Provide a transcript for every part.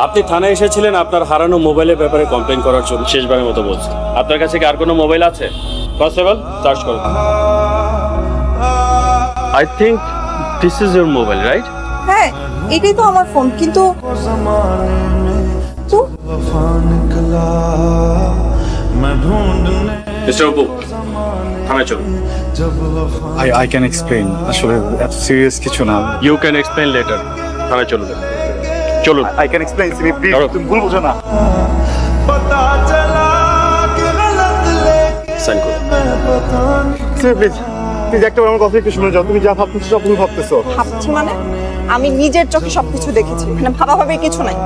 আপনি থানায় এসেছিলেন আপনার হারানো মোবাইলের ব্যাপারে কমপ্লেন করার জন্য। শেষবারের মতো বলছি, আপনার কাছে কি আর কোনো মোবাইল আছে? কনস্টেবল, সার্চ করুন। I think this is your mobile, right? হ্যাঁ, এটাই তো আমার ফোন, কিন্তু তো মিস্টার অপু, থানায় চলুন। I can explain. আসলে এত সিরিয়াস কিছু না। You can explain later. থানায় চলুন, চলুন। I can explain. প্লিজ ধরো। তুমি ভুল বোঝো না। সাইন করুন। প্লিজ প্লিজ একটা আমার কথা একটু শুনে যাও। তুমি যা ভাবতেছো সব তুমি ভাবতেছো। ভাবছি মানে আমি নিজের চোখে সবকিছু দেখেছি, এখানে ভাবাভাবি কিছু নাই,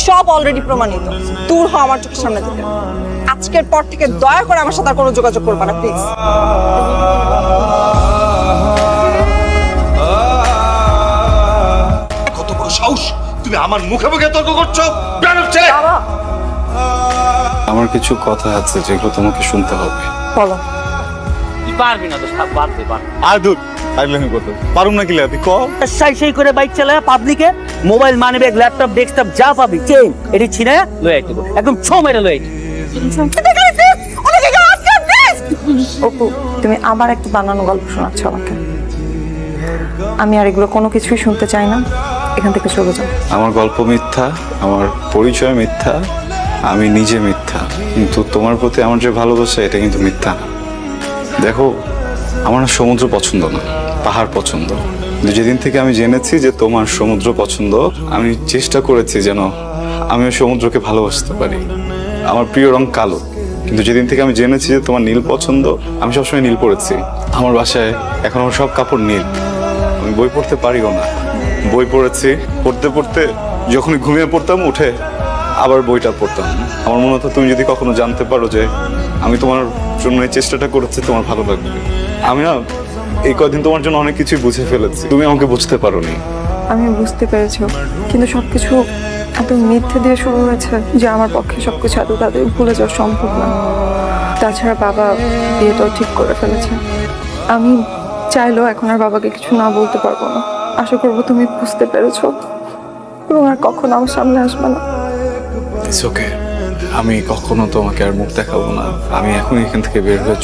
সব অলরেডি প্রমাণিত। দূর হ আমার চোখের সামনে থেকে। আজকের পর থেকে দয়া করে আমার সাথে আর কোনো যোগাযোগ করবে না, প্লিজ। কত বড় সাহস, তুমি আমার মুখে মুখে তর্ক করছো? বেয়াদব ছেলে! বাবা, আমার কিছু কথা আছে যেগুলো তোমাকে শুনতে হবে। বলো। পারবি না তো বাদ দে বাদ। আর দূর আইলামি করতে পারুম না কি লাতি ক সাই করে বাইক চালায় পাবলিকে mobile money bag laptop desktop যা পাবি চেন এটি ছিনে লয়ে আইতে একদম ছ মেরে লয়ে আইতে। অপু, তুমি আবার একটা বানানো গল্প শোনাচ্ছ আমাকে। আমি আর এগুলো কোনো কিছুই শুনতে চাই না, এখান থেকে চলে যাও। আমার গল্প মিথ্যা, আমার পরিচয় মিথ্যা, আমি নিজে মিথ্যা, কিন্তু তোমার প্রতি আমার যে ভালোবাসা এটা কিন্তু মিথ্যা না। দেখো, আমার না সমুদ্র পছন্দ না, পাহাড় পছন্দ। কিন্তু যেদিন থেকে আমি জেনেছি যে তোমার সমুদ্র পছন্দ, আমি চেষ্টা করেছি যেন আমিও সমুদ্রকে ভালোবাসতে পারি। আমার প্রিয় রং কালো, কিন্তু যেদিন থেকে আমি জেনেছি যে তোমার নীল পছন্দ, আমি সবসময় নীল পড়েছি। আমার বাসায় এখন আমার সব কাপড় নীল। আমি বই পড়তে পারিও না, বই পড়েছি, পড়তে পড়তে যখনই ঘুমিয়ে পড়তাম উঠে আবার বইটা পড়তাম। আমার মনে হতো তুমি যদি কখনো জানতে পারো যে আমি তোমার জন্য এই চেষ্টাটা করেছি, তোমার ভালো লাগবে। আমি না এই কদিন তোমার জন্য অনেক কিছুই বুঝে ফেলেছি, তুমি আমাকে বুঝতে পারোনি। আমি বুঝতে পেরেছি, কিন্তু সবকিছু এত মিথ্যে দিয়ে শুরু হয়েছে যে আমার পক্ষে সবকিছু এত তাদের ভুলে যাওয়া সম্ভব না। তাছাড়া বাবা বিয়েটাও ঠিক করে ফেলেছে। আমি চাইলেও এখন আর বাবাকে কিছু না বলতে পারবো না। আশা করবো তুমি বুঝতে পেরেছো এবং আর কখনো আমার সামনে আসবে না। ইটস ওকে, আমি কখনো তোমাকে আর মুখ দেখাবো না। আমি এখন এখান থেকে বের হয়ে